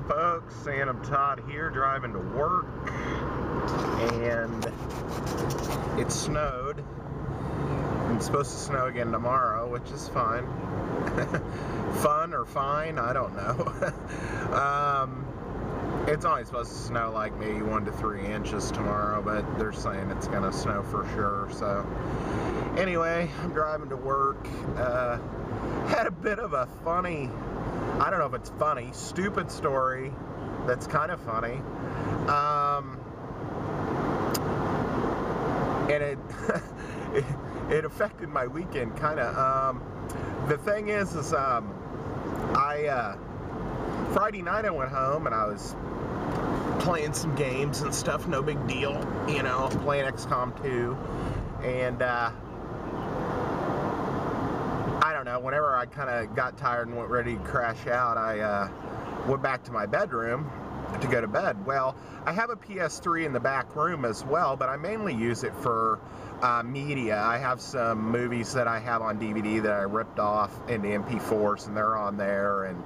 folks, Sandamtod here, driving to work, and it snowed. It's supposed to snow again tomorrow, which is fine. Fun or fine, I don't know. It's only supposed to snow like maybe 1 to 3 inches tomorrow, but they're saying it's gonna snow for sure. So anyway, I'm driving to work. Had a bit of a funny, I don't know if it's funny, stupid story that's kind of funny. And it affected my weekend kind of. The thing is Friday night I went home and I was playing some games and stuff, no big deal, you know, playing XCOM 2, and I don't know, whenever I kind of got tired and went ready to crash out, I went back to my bedroom to go to bed. Well, I have a PS3 in the back room as well, but I mainly use it for media. I have some movies that I have on DVD that I ripped off into MP4s, and they're on there, and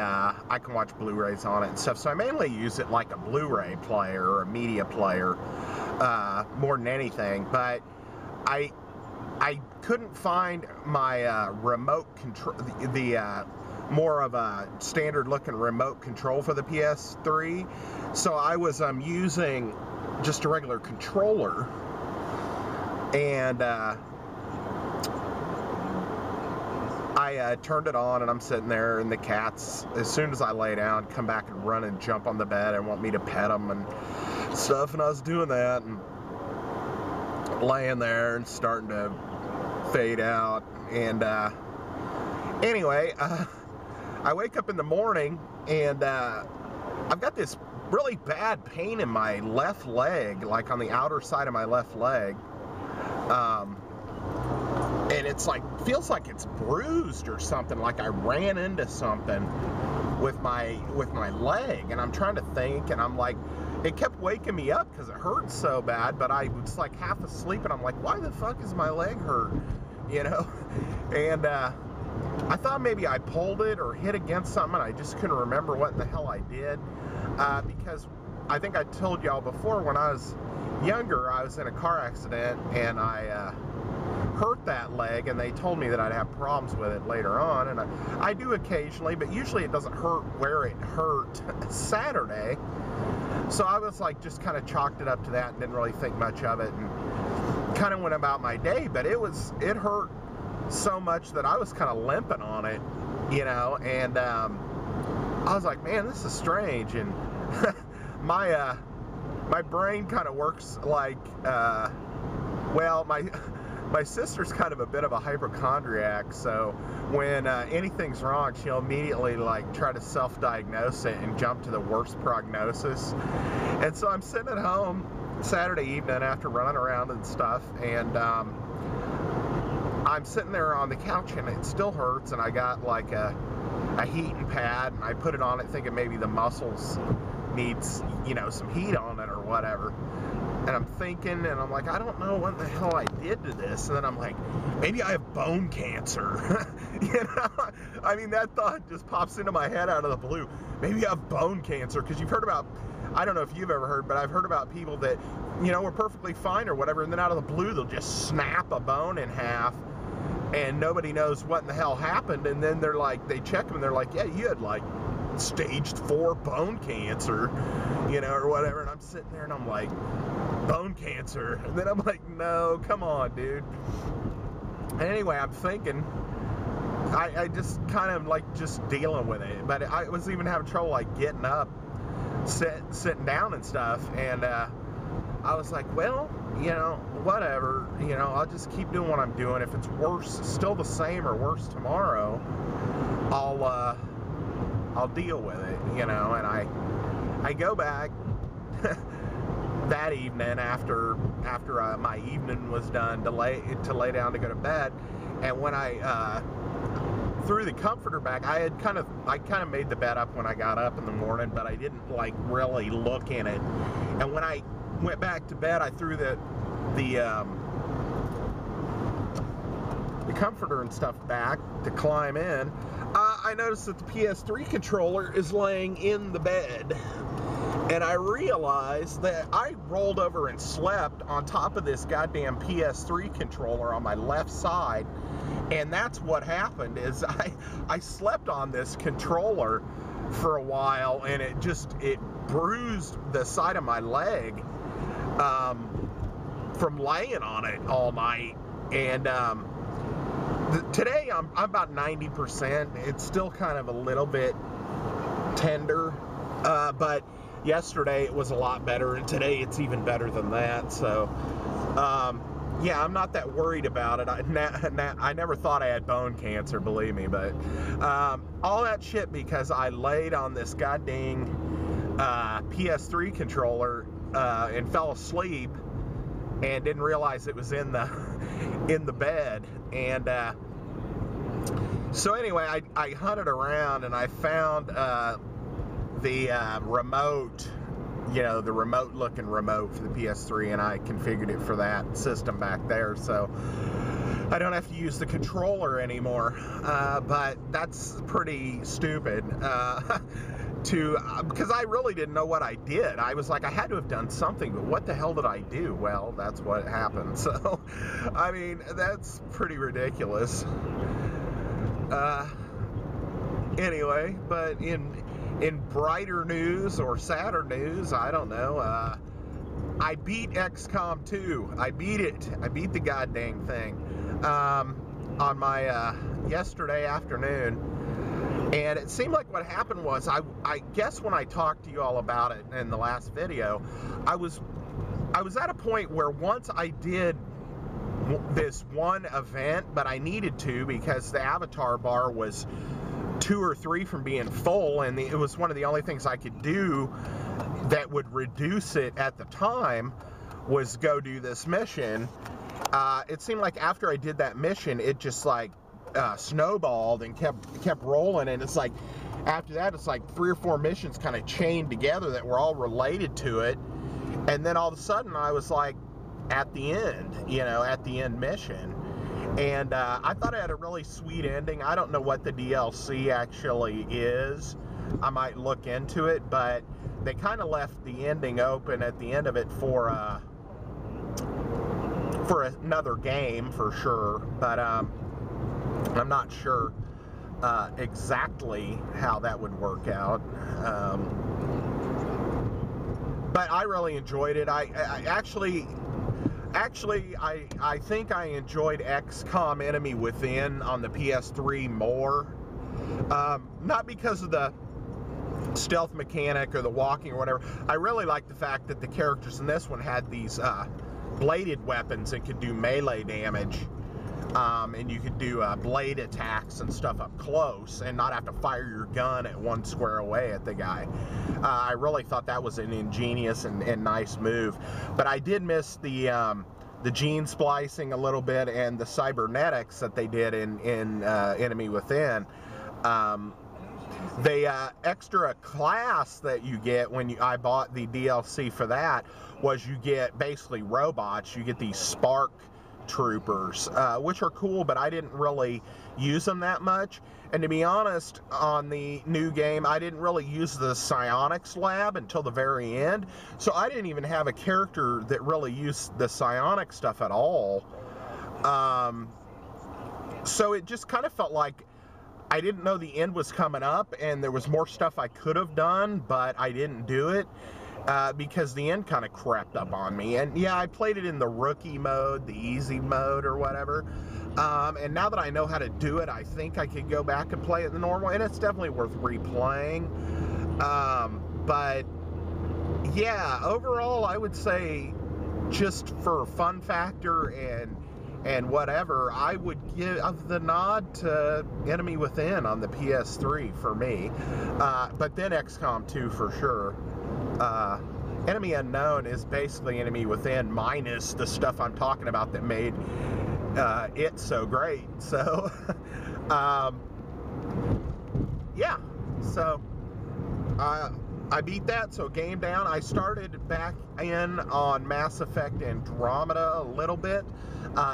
I can watch Blu-rays on it and stuff. So I mainly use it like a Blu-ray player or a media player more than anything. But I couldn't find my remote control, the more of a standard looking remote control for the PS3. So I was using just a regular controller, and I turned it on, and I'm sitting there, and the cats, as soon as I lay down, come back and run and jump on the bed and want me to pet them and stuff, and I was doing that and laying there and starting to fade out. And anyway, I wake up in the morning, and I've got this really bad pain in my left leg, like on the outer side of my left leg. And it's like, feels like it's bruised or something, like I ran into something with my leg. And I'm trying to think, and I'm like, it kept waking me up because it hurt so bad, but I was like half asleep, and I'm like, why the fuck is my leg hurt? You know? And I thought maybe I pulled it or hit against something, and I just couldn't remember what in the hell I did. Because I think I told y'all before, when I was younger, I was in a car accident, and I hurt that leg, and they told me that I'd have problems with it later on, and I do occasionally, but usually it doesn't hurt where it hurt Saturday. So I was like, just kind of chalked it up to that and didn't really think much of it, and kind of went about my day. But it hurt so much that I was kind of limping on it, you know, and I was like, man, this is strange. And my brain kind of works like, well, my sister's kind of a bit of a hypochondriac, so when anything's wrong, she'll immediately like try to self-diagnose it and jump to the worst prognosis. And so I'm sitting at home Saturday evening after running around and stuff, and I'm sitting there on the couch, and it still hurts, and I got like a heating pad, and I put it on it thinking maybe the muscles needs, you know, some heat on it or whatever. And I'm thinking, and I'm like, I don't know what the hell I did to this. And then I'm like, maybe I have bone cancer. You know, I mean, that thought just pops into my head out of the blue. Maybe I have bone cancer, because you've heard about, I don't know if you've ever heard, but I've heard about people that, you know, were perfectly fine or whatever, and then out of the blue, they'll just snap a bone in half, and nobody knows what in the hell happened. And then they're like, they check them, and they're like, yeah, you had like stage 4 bone cancer, you know, or whatever. And I'm sitting there, and I'm like, bone cancer? And then I'm like, no, come on, dude. And anyway, I'm thinking, I just kind of like just dealing with it, but I was even having trouble like getting up, sitting down and stuff. And I was like, well, you know, whatever, you know, I'll just keep doing what I'm doing. If it's worse, still the same or worse tomorrow, I'll deal with it, you know. And I go back that evening after my evening was done to lay down to go to bed. And when I threw the comforter back, I kind of made the bed up when I got up in the morning, but I didn't like really look in it. And when I went back to bed, I threw the the comforter and stuff back to climb in, I noticed that the PS3 controller is laying in the bed. And I realized that I rolled over and slept on top of this goddamn PS3 controller on my left side. And that's what happened, is I slept on this controller for a while, and it bruised the side of my leg from laying on it all night. And today I'm about 90%. It's still kind of a little bit tender, but yesterday it was a lot better, and today it's even better than that. So yeah, I'm not that worried about it. I never thought I had bone cancer, believe me, but all that shit because I laid on this goddamn PS3 controller and fell asleep and didn't realize it was in the bed. And so anyway, I hunted around and I found the remote, you know, the remote looking remote for the PS3, and I configured it for that system back there, so I don't have to use the controller anymore. But that's pretty stupid because I really didn't know what I did. I was like, I had to have done something, but what the hell did I do? Well, that's what happened. So I mean, that's pretty ridiculous. Anyway, but in brighter news or sadder news, I don't know, I beat XCOM 2. I beat it. I beat the goddamn thing on my yesterday afternoon. And it seemed like what happened was, I guess when I talked to you all about it in the last video, I was at a point where once I did this one event, but I needed to because the avatar bar was 2 or 3 from being full, and it was one of the only things I could do that would reduce it at the time was go do this mission. It seemed like after I did that mission, it just like snowballed and kept rolling, and it's like after that it's like 3 or 4 missions kind of chained together that were all related to it, and then all of a sudden I was like at the end, you know, at the end mission. And I thought it had a really sweet ending. I don't know what the DLC actually is. I might look into it, but they kind of left the ending open at the end of it for another game for sure. But I'm not sure exactly how that would work out. But I really enjoyed it. I think I enjoyed XCOM Enemy Within on the PS3 more. Not because of the stealth mechanic or the walking or whatever. I really like the fact that the characters in this one had these bladed weapons that could do melee damage. And you could do blade attacks and stuff up close and not have to fire your gun at 1 square away at the guy. I really thought that was an ingenious and nice move. But I did miss the gene splicing a little bit and the cybernetics that they did in Enemy Within. The extra class that you get when I bought the DLC for that was you get basically robots. You get these spark troopers, which are cool, but I didn't really use them that much. And to be honest, on the new game, I didn't really use the psionics lab until the very end, so I didn't even have a character that really used the psionic stuff at all. So it just kind of felt like I didn't know the end was coming up, and there was more stuff I could have done, but I didn't do it. Because the end kind of crept up on me. And yeah, I played it in the rookie mode, the easy mode or whatever. And now that I know how to do it, I think I could go back and play it the normal, and it's definitely worth replaying. But yeah, overall, I would say just for fun factor and whatever, I would give the nod to Enemy Within on the PS3 for me. But then XCOM 2 for sure. Enemy Unknown is basically Enemy Within minus the stuff I'm talking about that made it so great. So yeah, so I beat that, so game down. I started back in on Mass Effect Andromeda a little bit.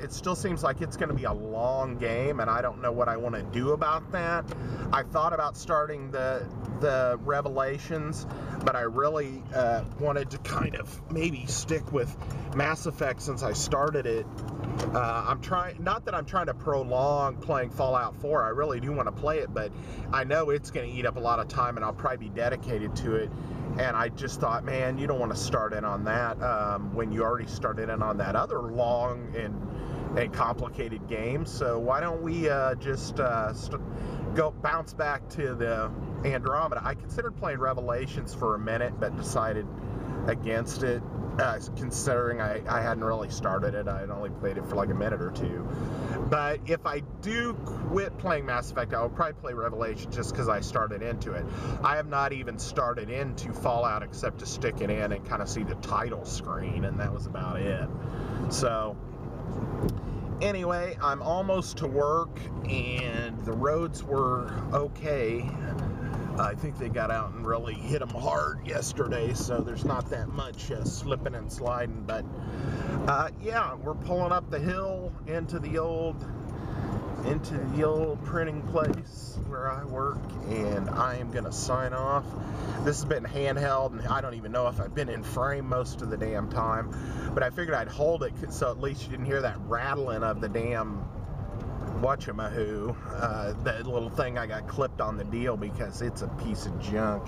It still seems like it's going to be a long game, and I don't know what I want to do about that. I thought about starting the Revelations, but I really wanted to kind of maybe stick with Mass Effect since I started it. I'm trying, not that I'm trying to prolong playing Fallout 4, I really do want to play it, but I know it's going to eat up a lot of time and I'll probably be dedicated to it, and I just thought, man, you don't want to start in on that when you already started in on that other long and complicated game. So why don't we just bounce back to the Andromeda. I considered playing Revelations for a minute, but decided against it, considering I hadn't really started it. I had only played it for like a minute or two. But if I do quit playing Mass Effect, I will probably play Revelations just because I started into it. I have not even started into Fallout except to stick it in and kind of see the title screen, and that was about it. So anyway, I'm almost to work, and the roads were okay. I think they got out and really hit them hard yesterday, so there's not that much slipping and sliding. But yeah, we're pulling up the hill into the old printing place where I work, and I am gonna sign off. This has been handheld, and I don't even know if I've been in frame most of the damn time, but I figured I'd hold it so at least you didn't hear that rattling of the damn whatchamahoo, that little thing I got clipped on the deal because it's a piece of junk.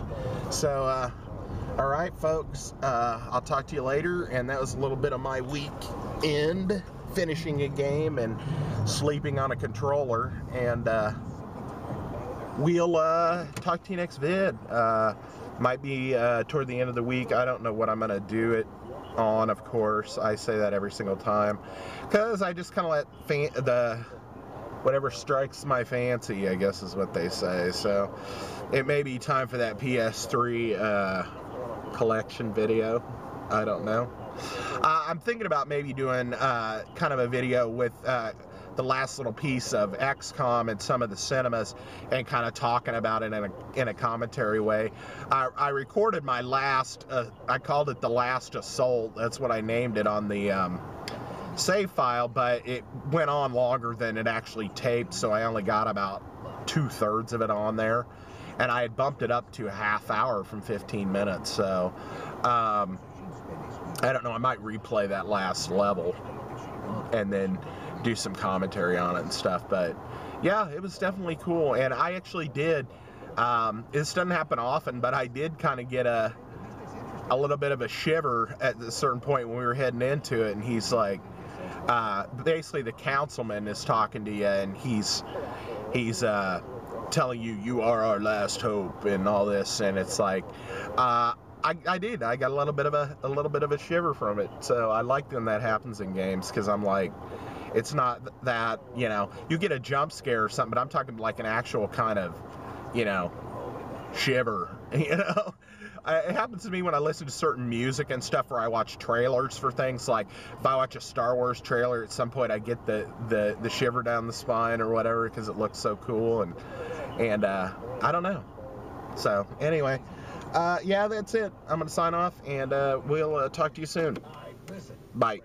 So all right, folks, I'll talk to you later. And that was a little bit of my weekend, finishing a game and sleeping on a controller, and we'll talk to you next vid. Might be toward the end of the week. I don't know what I'm gonna do it on, of course. I say that every single time because I just kind of let whatever strikes my fancy, I guess is what they say. So it may be time for that PS3 collection video. I don't know. I'm thinking about maybe doing kind of a video with the last little piece of XCOM and some of the cinemas, and kind of talking about it in a commentary way. I recorded my last, I called it The Last Assault. That's what I named it on the save file, but it went on longer than it actually taped, so I only got about 2/3 of it on there, and I had bumped it up to a half hour from 15 minutes. So I don't know, I might replay that last level and then do some commentary on it and stuff. But yeah, it was definitely cool, and I actually did, this doesn't happen often, but I did kind of get a little bit of a shiver at a certain point when we were heading into it, and he's like, basically the councilman is talking to you, and he's telling you, you are our last hope and all this, and it's like, I got a little bit of a shiver from it. So I like when that happens in games, because I'm like, it's not that, you know, you get a jump scare or something, but I'm talking like an actual kind of, you know, shiver, you know. It happens to me when I listen to certain music and stuff, where I watch trailers for things. Like if I watch a Star Wars trailer, at some point I get the shiver down the spine or whatever, because it looks so cool, and I don't know. So anyway, yeah, that's it. I'm gonna sign off, and we'll talk to you soon. Bye.